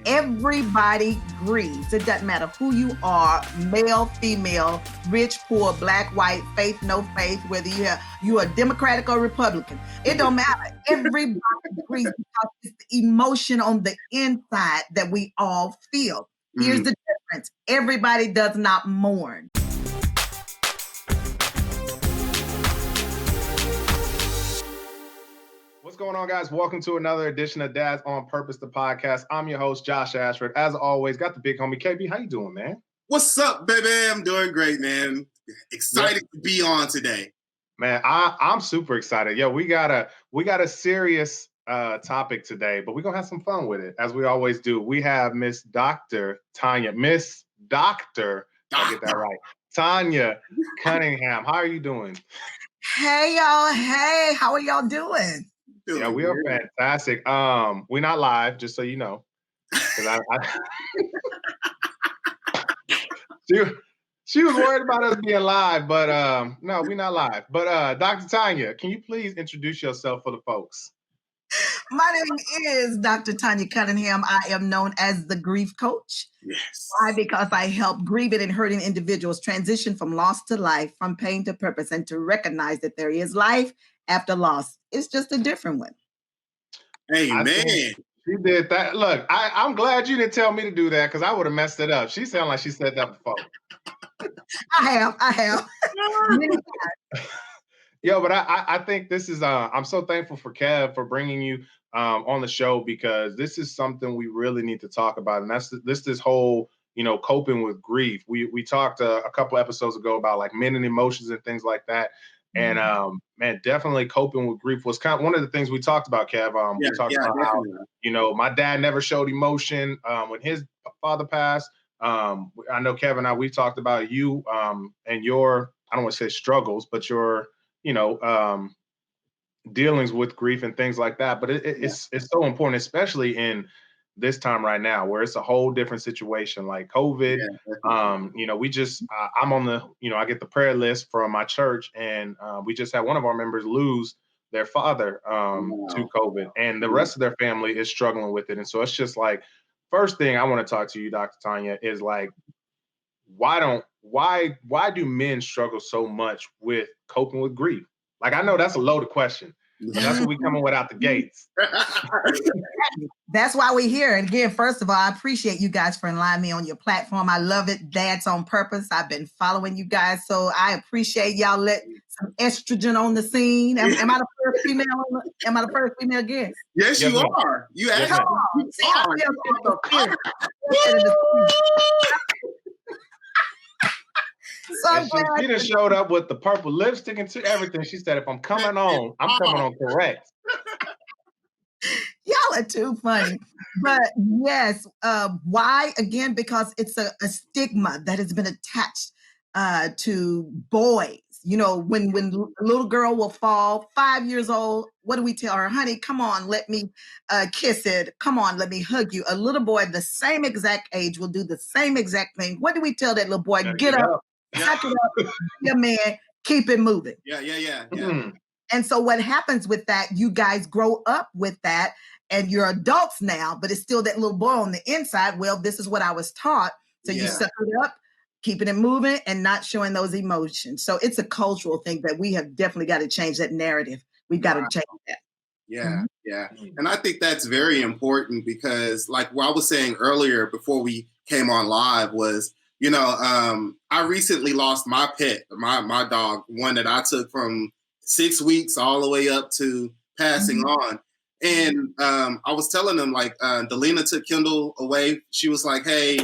Everybody grieves. It doesn't matter who you are, male, female, rich, poor, black, white, faith, no faith, whether you are Democratic or Republican. It don't matter. Everybody grieves because it's the emotion on the inside that we all feel. Here's the difference. Everybody does not mourn. What's going on, guys? Welcome to another edition of Dads on Purpose, the podcast. I'm your host, Josh Ashford. As always, got the big homie, KB. How you doing, man? What's up, baby? I'm doing great, man. Excited to be on today. Man, I'm super excited. Yo, we got a serious topic today, but we're going to have some fun with it, as we always do. We have Miss Dr. Tonya, I get that right, Tonya Cunningham. How are you doing? Hey, y'all. Hey, how are y'all doing? Yeah, we are fantastic. We're not live, just so you know. She was worried about us being live, but no, we're not live. But Dr. Tonya, can you please introduce yourself for the folks? My name is Dr. Tonya Cunningham. I am known as the grief coach. Yes. Why? Because I help grieving and hurting individuals transition from loss to life, from pain to purpose, and to recognize that there is life after loss. It's just a different one. Amen. She did that. Look, I'm glad you didn't tell me to do that because I would have messed it up. She sounded like she said that before. I have. Yo, but I think this is, I'm so thankful for Kev for bringing you on the show, because this is something we really need to talk about. And that's this whole, coping with grief. We talked a couple episodes ago about like men and emotions and things like that. And man, definitely coping with grief was kind of one of the things we talked about, Kev. We talked about definitely. How, my dad never showed emotion when his father passed. I know Kev and we talked about you and your, I don't want to say struggles, but your, dealings with grief and things like that. But it's so important, especially in this time right now, where it's a whole different situation, like COVID. We just, I'm on the, I get the prayer list from my church, and we just had one of our members lose their father to COVID, and the rest of their family is struggling with it. And so it's just like, first thing I want to talk to you, Dr. Tonya, is like, why do men struggle so much with coping with grief? Like, I know that's a loaded question, but that's what we coming with out the gates. That's why we're here. And again, first of all, I appreciate you guys for allowing me on your platform. I love it. Dads on Purpose. I've been following you guys, so I appreciate y'all letting some estrogen on the scene. Am I the first female? Am I the first female guest? Yes, you are. You actually are. So she just showed up with the purple lipstick and everything. She said, if I'm coming on, I'm coming on correct. Y'all are too funny. But yes, why? Again, because it's a stigma that has been attached to boys. When a little girl will fall, 5 years old, what do we tell her? Honey, come on, let me kiss it. Come on, let me hug you. A little boy the same exact age will do the same exact thing. What do we tell that little boy? Get up. Suck it up, be a man, keep it moving. Yeah. Mm-hmm. And so what happens with that, you guys grow up with that, and you're adults now, but it's still that little boy on the inside. Well, this is what I was taught. So you suck it up, keeping it moving, and not showing those emotions. So it's a cultural thing that we have definitely got to change that narrative. We've got to change that. Yeah. And I think that's very important because, like what I was saying earlier before we came on live was, I recently lost my pet, my dog, one that I took from 6 weeks all the way up to passing on. And I was telling them, like, Delina took Kendall away. She was like, hey,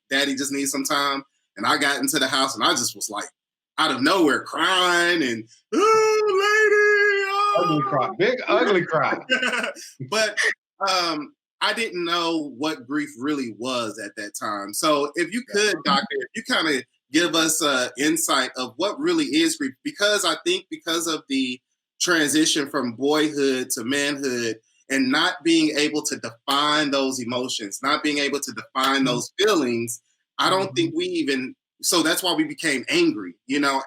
daddy just needs some time. And I got into the house and I just was like, out of nowhere, crying and, oh, lady. Oh. Ugly cry, big ugly cry. But I didn't know what grief really was at that time. So if you could, Doctor, if you kind of give us insight of what really is grief, because I think because of the transition from boyhood to manhood and not being able to define those emotions, not being able to define those feelings, I don't think we even, so that's why we became angry.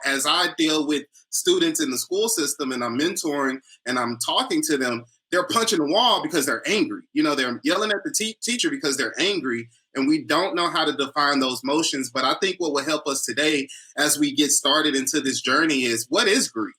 As I deal with students in the school system and I'm mentoring and I'm talking to them, they're punching the wall because they're angry. They're yelling at the teacher because they're angry, and we don't know how to define those emotions. But I think what will help us today as we get started into this journey is, what is grief?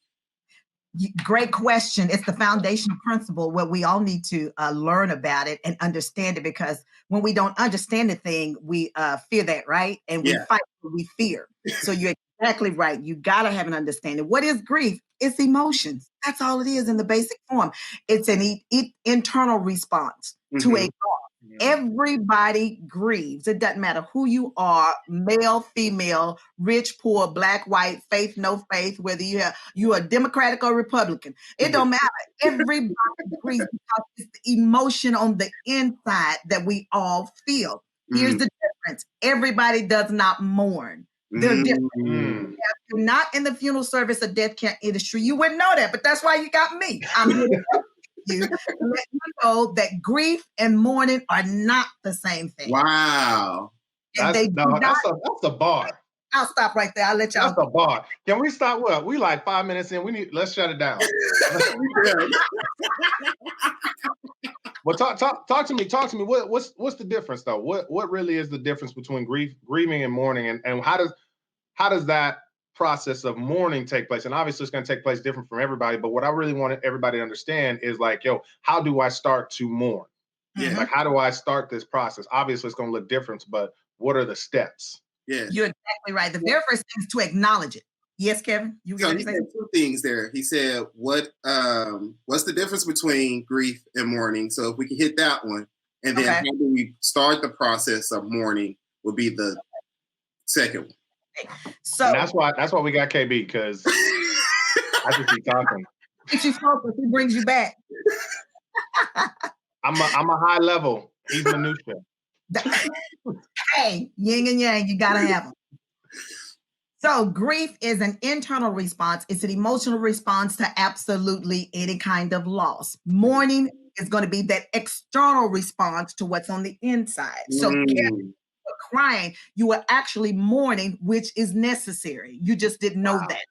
Great question. It's the foundational principle where we all need to learn about it and understand it, because when we don't understand the thing, we fear that, right? And we fight what we fear. So you're exactly right. You got to have an understanding. What is grief? It's emotions. That's all it is in the basic form. It's an internal response to a loss. Everybody grieves. It doesn't matter who you are, male, female, rich, poor, black, white, faith, no faith, whether you are Democratic or Republican. It don't matter. Everybody grieves because it's the emotion on the inside that we all feel. Here's the difference. Everybody does not mourn. They're different. If you're not in the funeral service or death care industry, you wouldn't know that, but that's why you got me. I'm here to help you, to let you know that grief and mourning are not the same thing. Wow. And that's a bar. I'll stop right there. I'll let y'all. That's a bar. Can we stop? Well, we like 5 minutes in. Let's shut it down. Well, talk to me. Talk to me. What's the difference though? What really is the difference between grieving and mourning, and how does that process of mourning take place? And obviously it's going to take place different from everybody, but what I really want everybody to understand is like, how do I start to mourn? Like, how do I start this process? Obviously it's going to look different, but what are the steps? Yeah, you're exactly right. The very first thing is to acknowledge it. Yes, Kevin. He said two things there. He said, what's the difference between grief and mourning? So if we can hit that one, and then how do we start the process of mourning would be the second one. So and that's why we got KB, because I just keep talking. If you focus, he brings you back. I'm a high level. He's minutia. Hey, yin and yang, you gotta have them. So grief is an internal response. It's an emotional response to absolutely any kind of loss. Mourning is going to be that external response to what's on the inside. So crying, you are actually mourning, which is necessary. You just didn't know that.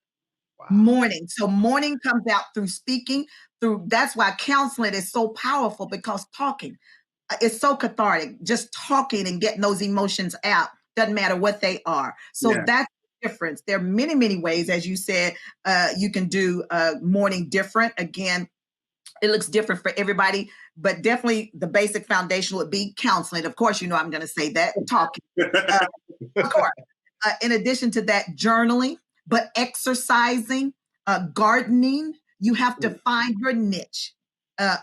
Wow. Mourning. So mourning comes out through speaking, that's why counseling is so powerful, because talking is so cathartic. Just talking and getting those emotions out, doesn't matter what they are. So that's the difference. There are many, many ways, as you said, you can do mourning different. Again, it looks different for everybody, but definitely the basic foundation would be counseling. Of course, I'm going to say that, talking. Of course. In addition to that, journaling, but exercising, gardening, you have to find your niche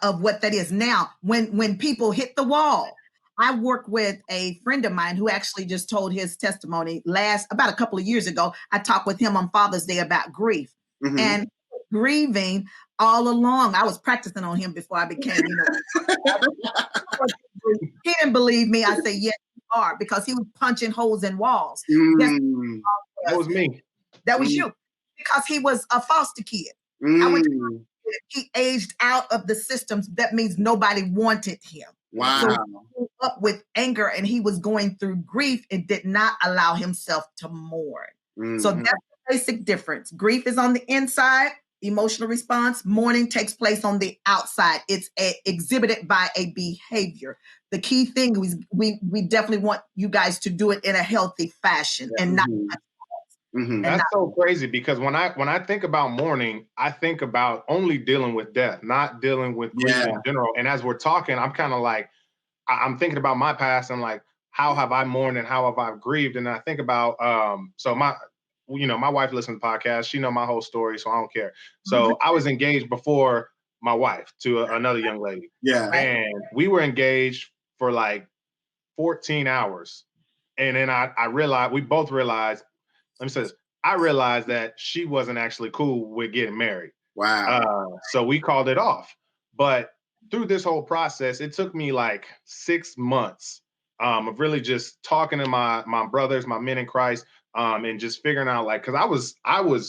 of what that is. Now, when people hit the wall, I work with a friend of mine who actually just told his testimony about a couple of years ago. I talked with him on Father's Day about grief and grieving all along. I was practicing on him before I became, he didn't believe me. I say, yes, you are, because he was punching holes in walls. That was me. That was you, because he was a foster kid. He aged out of the systems. That means nobody wanted him. Wow. So he grew up with anger, and he was going through grief and did not allow himself to mourn. So that's the basic difference. Grief is on the inside, emotional response. Mourning takes place on the outside. It's exhibited by a behavior. The key thing is we definitely want you guys to do it in a healthy fashion and not. That's so crazy, because when I think about mourning, I think about only dealing with death, not dealing with grief in general. And as we're talking, I'm kind of like, I'm thinking about my past and like, how have I mourned and how have I grieved? And I think about, so my wife listens to the podcast. She know my whole story, so I don't care. So I was engaged before my wife to another young lady. Yeah. And we were engaged for like 14 hours. And then I realized, we both realized, let me say this, I realized that she wasn't actually cool with getting married. Wow. So we called it off. But through this whole process, it took me like 6 months of really just talking to my brothers, my men in Christ, and just figuring out, like, because I was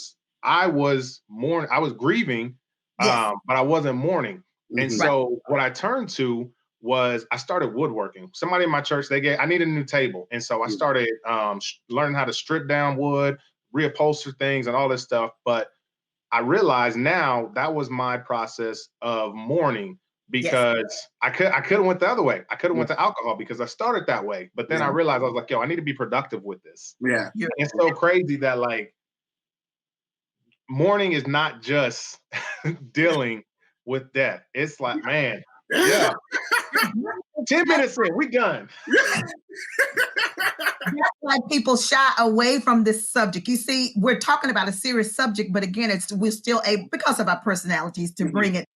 grieving, but I wasn't mourning. And so what I turned to was I started woodworking. Somebody in my church, I needed a new table. And so I started learning how to strip down wood, reupholster things and all this stuff. But I realized now that was my process of mourning, because I could have went the other way. I could have went to alcohol because I started that way. But then I realized I was like, yo, I need to be productive with this. Yeah. It's so crazy that like mourning is not just dealing with death. It's like, man, 10 minutes in, we done. That's why people shy away from this subject. You see, we're talking about a serious subject, but again, we're still able, because of our personalities, to bring it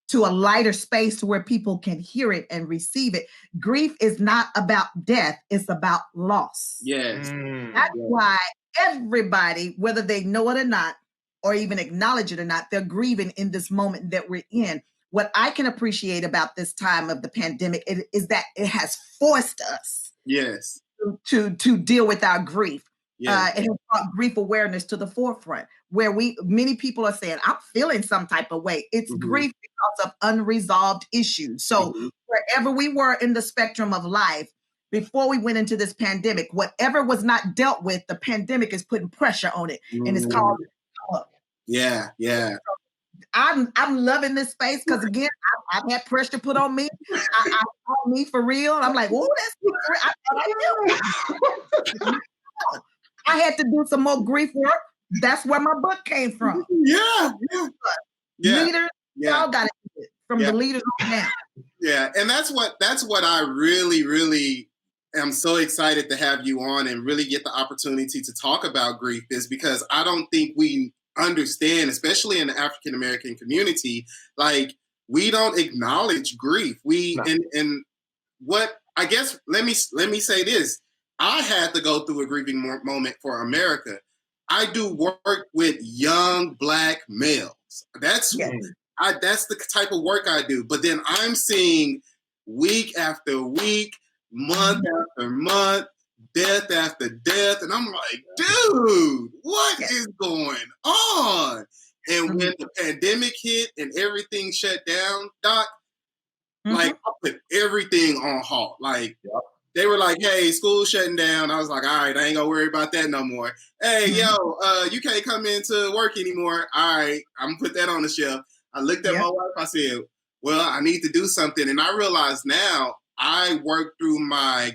to a lighter space to where people can hear it and receive it. Grief is not about death, it's about loss. Yes. That's why everybody, whether they know it or not, or even acknowledge it or not, they're grieving in this moment that we're in. What I can appreciate about this time of the pandemic is that it has forced us to deal with our grief. It has brought grief awareness to the forefront, where many people are saying, I'm feeling some type of way. It's grief because of unresolved issues. So wherever we were in the spectrum of life, before we went into this pandemic, whatever was not dealt with, the pandemic is putting pressure on it, and it's called up. Yeah. I'm loving this space because again, I've had pressure put on me. I on me for real. I'm like, oh, that's real. I had to do some more grief work. That's where my book came from. Leaders, y'all got to do it from the leaders on down. Yeah, and that's what I really, really am so excited to have you on and really get the opportunity to talk about grief, is because I don't think we understand, especially in the African American community, like we don't acknowledge grief. And what I guess let me say this. I had to go through a grieving moment for America. I do work with young Black males. That's the type of work I do. But then I'm seeing week after week, month after month, death after death. And I'm like, dude, what is going on? And when the pandemic hit and everything shut down, Doc, like I put everything on halt. Like they were like, hey, school's shutting down. I was like, all right, I ain't gonna worry about that no more. Hey, you can't come into work anymore. All right, I'm gonna put that on the shelf. I looked at my wife, I said, well, I need to do something. And I realized now I worked through my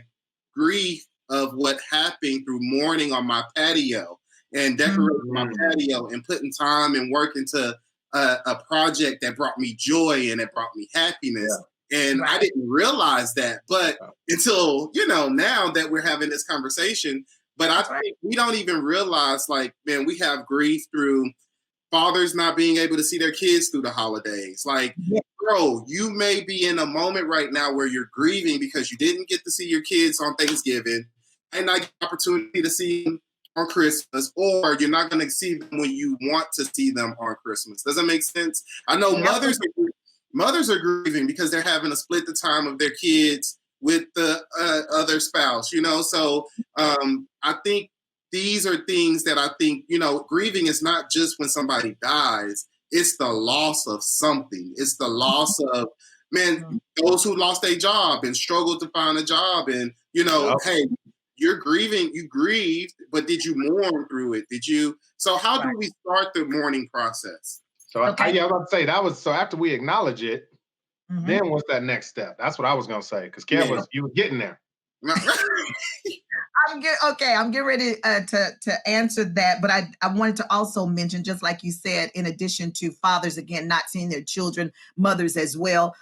grief of what happened through mourning on my patio and decorating my patio and putting time and work into a project that brought me joy and it brought me happiness. And I didn't realize that, but until, now that we're having this conversation, but I think we don't even realize, like, man, we have grief through fathers not being able to see their kids through the holidays. Like, bro, you may be in a moment right now where you're grieving because you didn't get to see your kids on Thanksgiving and not get the opportunity to see them on Christmas, or you're not going to see them when you want to see them on Christmas. Does that make sense? I know mothers are grieving because they're having to split the time of their kids with the other spouse, So I think these are things that I think, grieving is not just when somebody dies. It's the loss of something. It's the loss of, those who lost their job and struggled to find a job. And, hey, you're grieving, you grieved, but did you mourn through it? So how do we start the mourning process? So I was about to say so after we acknowledge it, then what's that next step? That's what I was going to say. Because Kev you were getting there. I'm getting ready to answer that, but I wanted to also mention, just like you said, in addition to fathers, again, not seeing their children, mothers as well,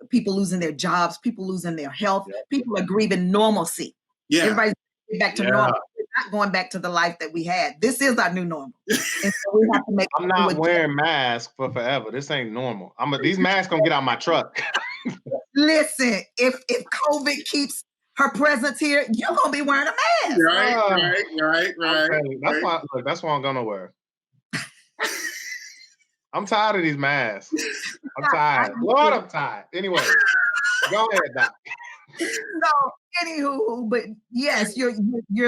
people losing their jobs, people losing their health, people are grieving normalcy. Everybody's back to normal. We're not going back to the life that we had. This is our new normal. And so we have to make I'm not wearing masks for forever. This ain't normal. These masks gonna get out my truck. Listen, if COVID keeps her presence here, you're gonna be wearing a mask. Right. That's why I'm gonna wear. I'm tired of these masks. I'm tired. Lord, I'm tired. Anyway, go ahead, Doc. So, anywho, but yes, you're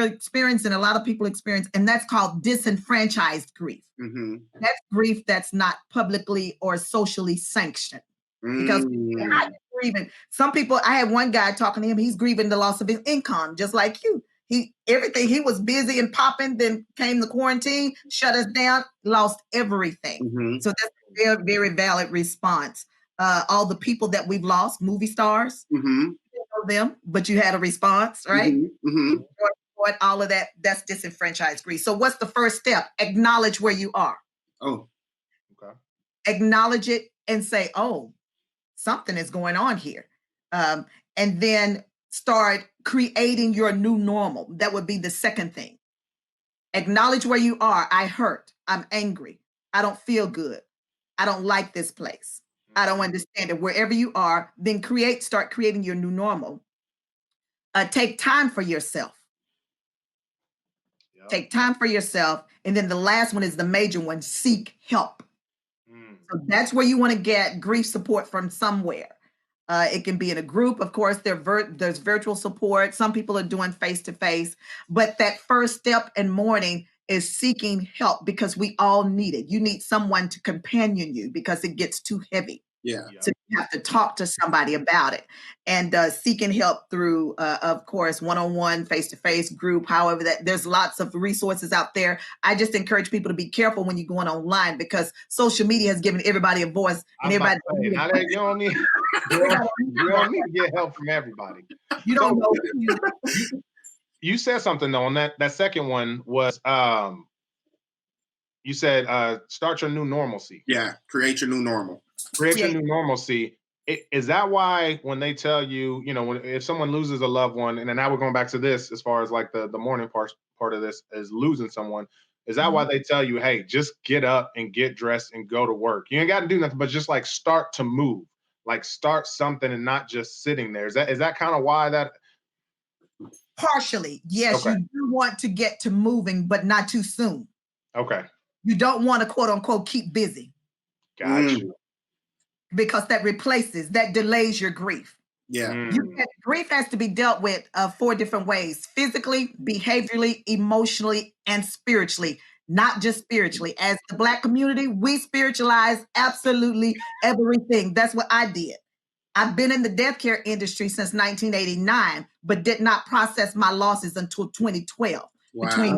experiencing, a lot of people experience, and that's called disenfranchised grief. That's grief that's not publicly or socially sanctioned. Because you're not grieving. Some people, I had one guy talking to him, he's grieving the loss of his income, just like you. He was busy and popping, then came the quarantine, shut us down, lost everything. So that's a very, very valid response. all the people that we've lost, movie stars. Mm-hmm. You didn't know them, but you had a response, right? Mm-hmm. All of that, that's disenfranchised grief. So what's the first step? Acknowledge where you are. Oh, okay. Acknowledge it and say, oh, something is going on here. And then start creating your new normal. That would be the second thing. Acknowledge where you are. I hurt. I'm angry. I don't feel good. I don't like this place. I don't understand it. Wherever you are, then start creating your new normal. Take time for yourself. Yep. Take time for yourself. And then the last one is the major one, seek help. So that's where you want to get grief support from somewhere. It can be in a group. Of course, there's virtual support. Some people are doing face-to-face. But that first step in mourning is seeking help, because we all need it. You need someone to companion you because it gets too heavy. Yeah. So you have to talk to somebody about it, and seeking help through, of course, one-on-one, face-to-face, group, however that. There's lots of resources out there. I just encourage people to be careful when you're going online, because social media has given everybody a voice, and everybody. You don't need to get help from everybody. You don't know. You said something though on that second one was you said start your new normalcy. Yeah, create your new normal. Create your new normalcy. Is that why when they tell you, if someone loses a loved one, and then now we're going back to this as far as like the mourning part of this is losing someone, is that why they tell you, hey, just get up and get dressed and go to work? You ain't got to do nothing, but just like start to move, like start something and not just sitting there. Is that kind of why that? Partially, yes. Okay. You do want to get to moving, but not too soon. Okay. You don't want to, quote unquote, keep busy. Gotcha. Because that delays your grief. Yeah. Grief has to be dealt with 4 different ways: physically, behaviorally, emotionally, and spiritually. Not just spiritually. As the Black community, we spiritualize absolutely everything. That's what I did. I've been in the death care industry since 1989, but did not process my losses until 2012. Wow. Between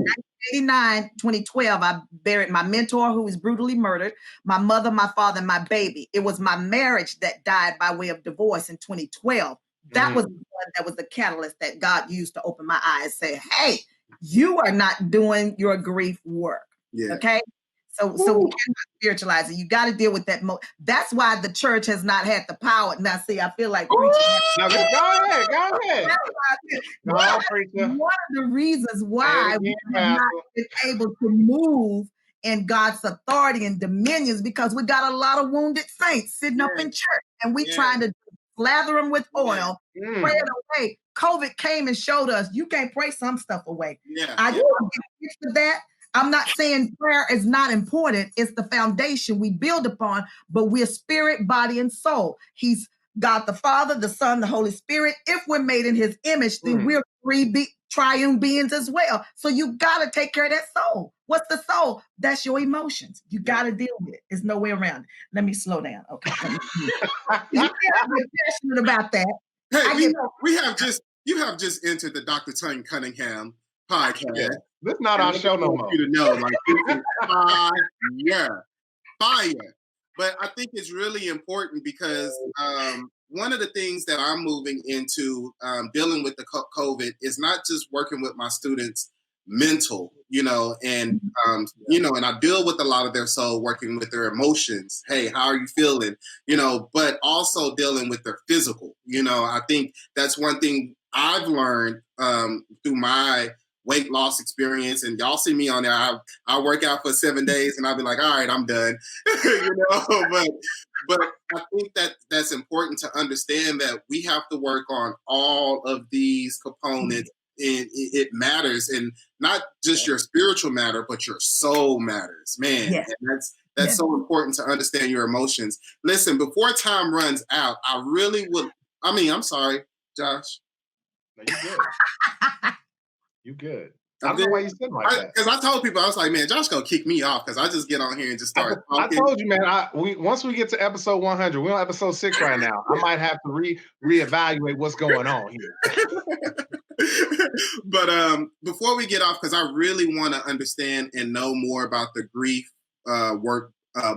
1989 2012, I buried my mentor, who was brutally murdered, my mother, my father, and my baby. It was my marriage that died by way of divorce in 2012. That was the one that was the catalyst that God used to open my eyes, say, hey, you are not doing your grief work. Yeah. Okay. So we cannot spiritualize it. You got to deal with that. That's why the church has not had the power. Now, see, I feel like preaching. Now, go ahead. One of the reasons why we have not been able to move in God's authority and dominions, because we got a lot of wounded saints sitting up in church, and we trying to lather them with oil, pray it away. COVID came and showed us you can't pray some stuff away. I get used to that. I'm not saying prayer is not important. It's the foundation we build upon, but we're spirit, body, and soul. He's God the Father, the Son, the Holy Spirit. If we're made in his image, then we're 3 triune beings as well. So you got to take care of that soul. What's the soul? That's your emotions. You got to deal with it. There's no way around it. Let me slow down. Okay. You can't be passionate about that. Hey, you have just entered the Dr. Tonya Cunningham podcast. Yeah. This is not our show no more. You to know, like, this is fire. But I think it's really important because one of the things that I'm moving into dealing with the COVID is not just working with my students' mental, and and I deal with a lot of their soul, working with their emotions. Hey, how are you feeling? But also dealing with their physical. I think that's one thing I've learned through my weight loss experience, and y'all see me on there. I work out for 7 days, and I'll be like, all right, I'm done. But I think that's important to understand that we have to work on all of these components. And it matters, and not just your spiritual matter, but your soul matters, man. Yes. And that's so important to understand your emotions. Listen, before time runs out, I really would. I'm sorry, Josh. No, you good. You good. I don't know why you said like that. Because I told people, I was like, man, Josh gonna kick me off because I just get on here and just start talking. I told you, man. Once we get to episode 100, we're on episode 6 right now. I might have to reevaluate what's going on here. But before we get off, because I really want to understand and know more about the grief work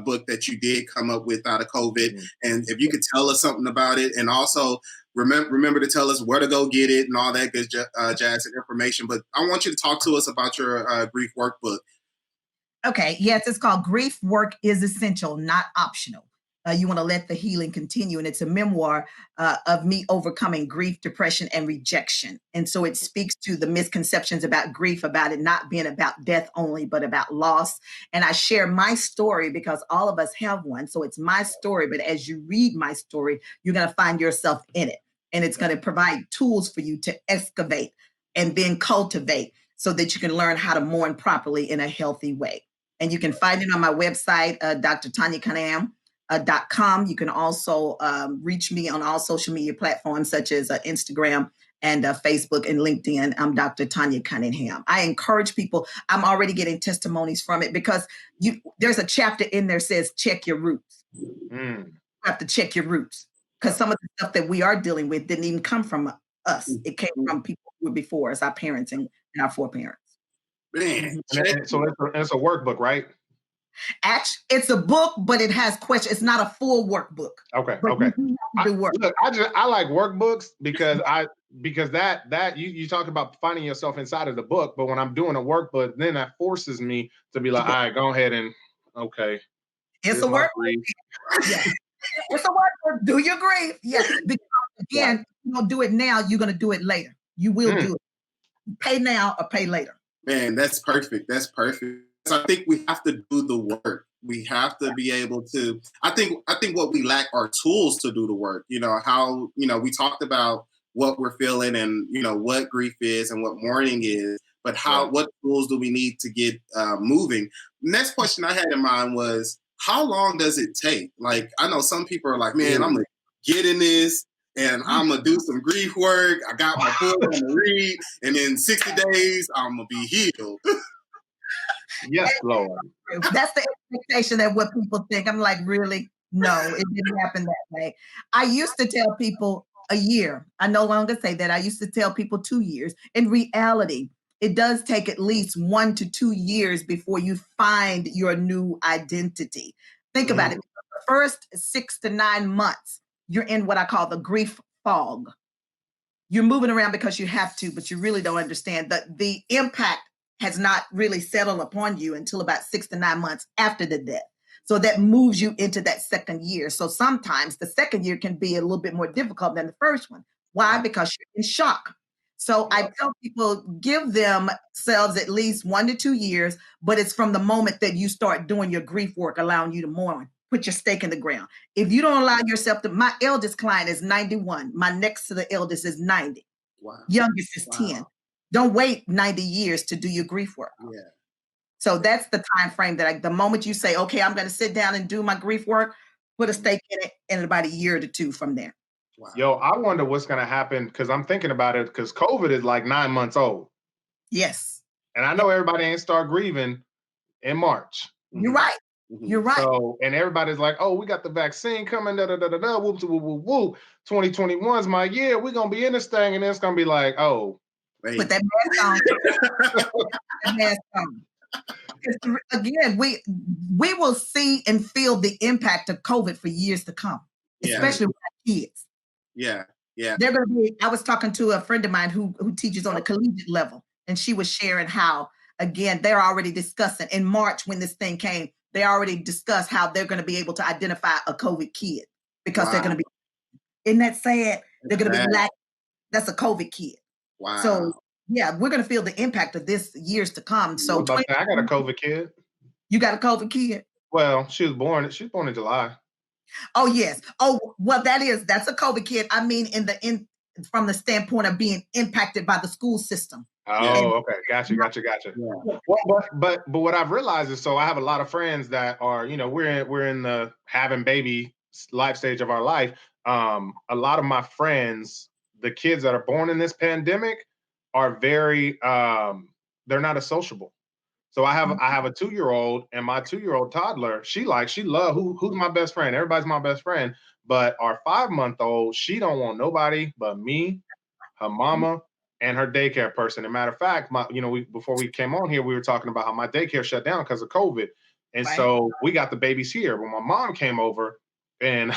book that you did come up with out of COVID. And if you could tell us something about it, and also remember to tell us where to go get it and all that good jazz and information. But I want you to talk to us about your grief workbook. Okay, yes, it's called Grief Work is Essential, Not Optional. You want to let the healing continue. And it's a memoir of me overcoming grief, depression, and rejection. And so it speaks to the misconceptions about grief, about it not being about death only, but about loss. And I share my story because all of us have one. So it's my story. But as you read my story, you're going to find yourself in it. And it's going to provide tools for you to excavate and then cultivate so that you can learn how to mourn properly in a healthy way. And you can find it on my website, Dr Tonya Cunningham. .com. You can also reach me on all social media platforms such as Instagram and Facebook and LinkedIn. I'm Dr. Tonya Cunningham. I encourage people. I'm already getting testimonies from it because there's a chapter in there says check your roots. You have to check your roots because some of the stuff that we are dealing with didn't even come from us. It came from people who were before us, our parents and our foreparents. Man, so it's a workbook, right? Actually, it's a book, but it has questions. It's not a full workbook. Okay. Look, I like workbooks because that you talk about finding yourself inside of the book, but when I'm doing a workbook, then that forces me to be like, all right, go ahead and it's a workbook. Yeah. It's a workbook. Do your grief. Yeah. Because again, you don't do it now, you're gonna do it later. You will do it. Pay now or pay later. Man, that's perfect. That's perfect. So I think we have to do the work. We have to be able to. I think what we lack are tools to do the work. How we talked about what we're feeling and what grief is and what mourning is, but what tools do we need to get moving? Next question I had in mind was, how long does it take? Like, I know some people are like, man, I'm gonna get in this and I'm gonna do some grief work. I got my book on the read, and in 60 days I'm gonna be healed. Yes, Lord. That's the expectation that what people think. I'm like, really? No, it didn't happen that way. I used to tell people a year. I no longer say that. I used to tell people 2 years. In reality, it does take at least 1 to 2 years before you find your new identity. Think about it. The first 6 to 9 months, you're in what I call the grief fog. You're moving around because you have to, but you really don't understand that the impact has not really settled upon you until about 6 to 9 months after the death. So that moves you into that second year. So sometimes the second year can be a little bit more difficult than the first one. Why? Because you're in shock. So I tell people, give themselves at least 1 to 2 years, but it's from the moment that you start doing your grief work, allowing you to mourn. Put your stake in the ground. If you don't allow yourself to, my eldest client is 91. My next to the eldest is 90. Wow. Youngest is 10. Don't wait 90 years to do your grief work. Yeah. So that's the time frame that the moment you say, okay, I'm going to sit down and do my grief work, put a stake in it in about a year to 2 from there. Wow. Yo, I wonder what's going to happen because I'm thinking about it because COVID is like 9 months old. Yes. And I know everybody ain't start grieving in March. You're right. You're right. So, and everybody's like, oh, we got the vaccine coming, whoop, whoop, whoop, whoop. 2021's my year. We're going to be in this thing. And it's going to be like, oh. Put that mask on. Put that mask on. Again, we will see and feel the impact of COVID for years to come, especially with our kids. Yeah. They're going to be. I was talking to a friend of mine who teaches on a collegiate level, and she was sharing how, again, they're already discussing in March when this thing came. They already discussed how they're going to be able to identify a COVID kid because they're going to be. Isn't that sad? They're going to be black. That's a COVID kid. Wow. So yeah, we're going to feel the impact of this years to come. So I got a COVID kid. You got a COVID kid? Well, she was born in July. Oh, yes. Oh, well, that's a COVID kid. I mean, from the standpoint of being impacted by the school system. Oh, okay. Gotcha. Yeah. Well, but what I've realized is, so I have a lot of friends that are, we're in the having baby life stage of our life. A lot of my friends, the kids that are born in this pandemic are very, they're not as sociable. So I have a 2-year-old, and my 2-year-old toddler, she love who's my best friend. Everybody's my best friend. But our 5-month-old, she don't want nobody but me, her mama, and her daycare person. As a matter of fact, before we came on here, we were talking about how my daycare shut down because of COVID. And Right. so we got the babies here. When my mom came over, and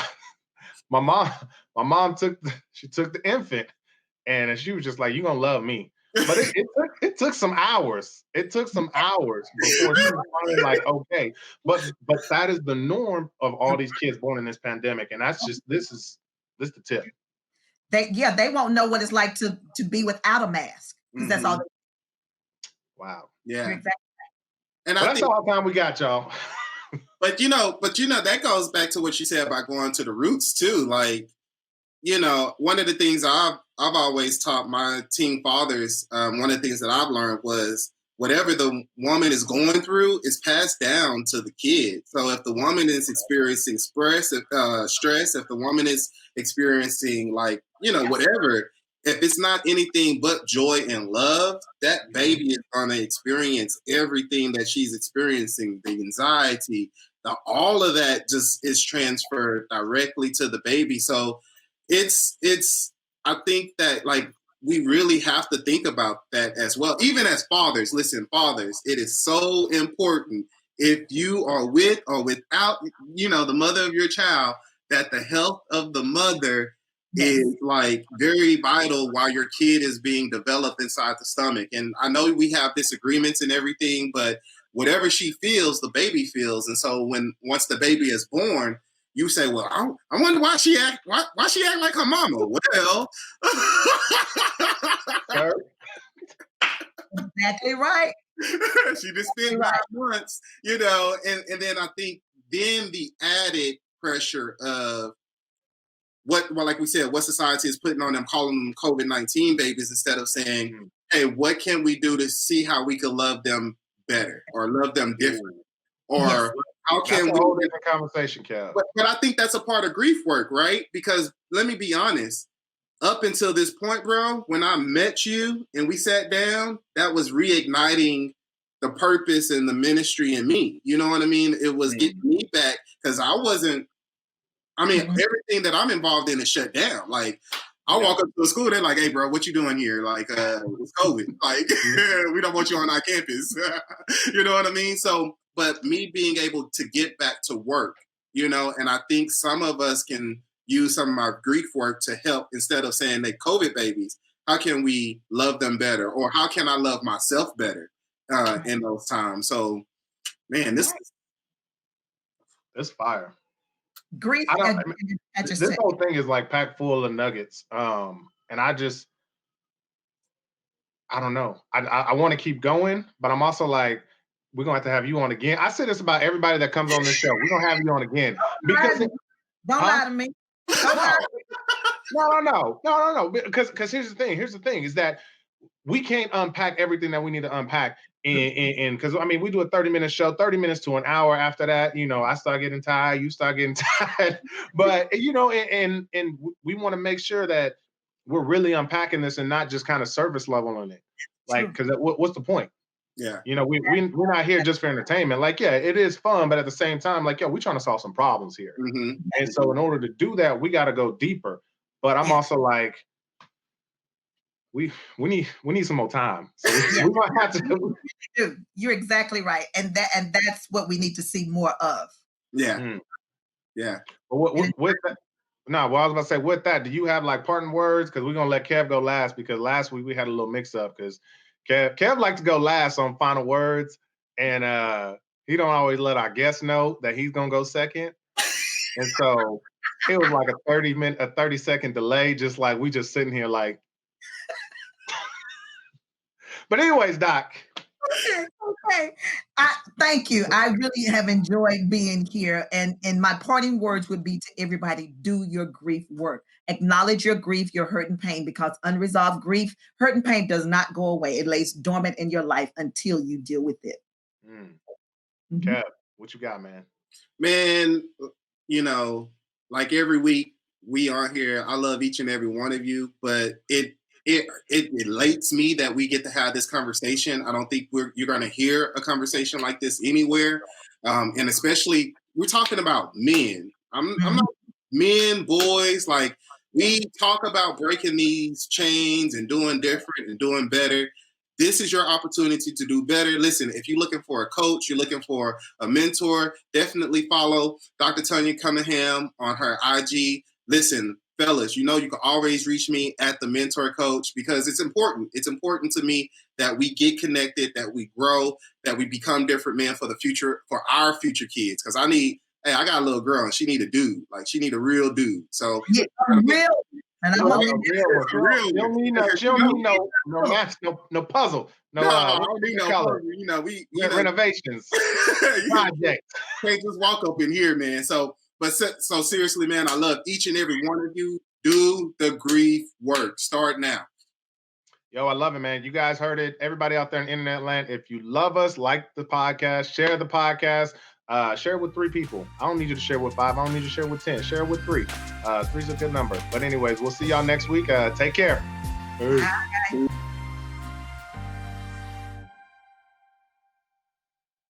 my mom took the infant, and she was just like, "You're gonna love me." But it took some hours. It took some hours before she was finally like, okay. But that is the norm of all these kids born in this pandemic, and that's just this the tip. They won't know what it's like to be without a mask, because that's all. Wow. Yeah. Exactly. And that's all the time we got, y'all. But that goes back to what you said about going to the roots too. Like, one of the things I've always taught my teen fathers, one of the things that I've learned was whatever the woman is going through is passed down to the kid. So if the woman is experiencing stress, if the woman is experiencing whatever, if it's not anything but joy and love, that baby is going to experience everything that she's experiencing, the anxiety, all of that just is transferred directly to the baby. So it's I think that we really have to think about that as well. Even as fathers, listen, fathers, it is so important if you are with or without, the mother of your child, that the health of the mother is very vital while your kid is being developed inside the stomach. And I know we have disagreements and everything, but whatever she feels, the baby feels. And so once the baby is born, you say, well, I wonder why she act like her mama. Well, exactly right. She just spent 9 months, and then I think then the added pressure of like we said, what society is putting on them, calling them COVID-19 babies instead of saying, hey, what can we do to see how we can love them better or love them different? Or how can that's a whole different conversation, Kev. But I think that's a part of grief work, right? Because let me be honest, up until this point, bro, when I met you and we sat down, that was reigniting the purpose and the ministry in me. You know what I mean? It was getting me back because everything that I'm involved in is shut down. Like, I walk up to the school, they're like, hey, bro, what you doing here? Like, it's COVID. Like, we don't want you on our campus. You know what I mean? So, but me being able to get back to work, and I think some of us can use some of my grief work to help instead of saying they COVID babies. How can we love them better? Or how can I love myself better in those times? So, man, this fire. Grief. This whole thing is like packed full of nuggets. And I don't know. I want to keep going, but I'm also like, we're gonna have to have you on again. I say this about everybody that comes on this show. We're gonna have you on again because don't lie to me. No. Because here's the thing. Here's the thing is that we can't unpack everything that we need to unpack. And because we do a 30-minute show, 30 minutes to an hour. After that, I start getting tired, you start getting tired. But and we want to make sure that we're really unpacking this and not just kind of surface level on it. Like, because what's the point? Yeah. We're not here just for entertainment. Like, yeah, it is fun, but at the same time, like, we're trying to solve some problems here. Mm-hmm. And so in order to do that, we got to go deeper. But I'm also like, we need some more time. So we might have to. You're exactly right, and that's what we need to see more of. Yeah, yeah. But with that, I was about to say, with that, do you have like parting words? Because we're gonna let Kev go last because last week we had a little mix up because Kev likes to go last on final words, and he don't always let our guests know that he's gonna go second, and so it was like a 30-second delay, just like we just sitting here like. But anyways, Doc. Okay. Thank you. I really have enjoyed being here. And my parting words would be to everybody, do your grief work. Acknowledge your grief, your hurt and pain, because unresolved grief, hurt and pain does not go away. It lays dormant in your life until you deal with it. Kev, what you got, man? Man, like every week we are here. I love each and every one of you, but it elates me that we get to have this conversation. I don't think you're going to hear a conversation like this anywhere. And especially, we're talking about men. I'm not men, boys. Like, we talk about breaking these chains and doing different and doing better. This is your opportunity to do better. Listen, if you're looking for a coach, you're looking for a mentor, definitely follow Dr. Tonya Cunningham on her IG. Listen, fellas, you can always reach me at The Mentor Coach, because it's important. It's important to me that we get connected, that we grow, that we become different men for the future, for our future kids. Because I got a little girl and she need a dude. Like, she need a real dude. So yeah, real. And I love She don't need no puzzle. No, I don't need no color. We renovations. Project. Can't just walk up in here, man. So seriously, man, I love each and every one of you. Do the grief work. Start now. Yo, I love it, man. You guys heard it. Everybody out there in internet land, if you love us, like the podcast, share the podcast. Share it with 3 people. I don't need you to share with 5. I don't need you to share with 10. Share it with 3. 3's a good number. But anyways, we'll see y'all next week. Take care. Bye.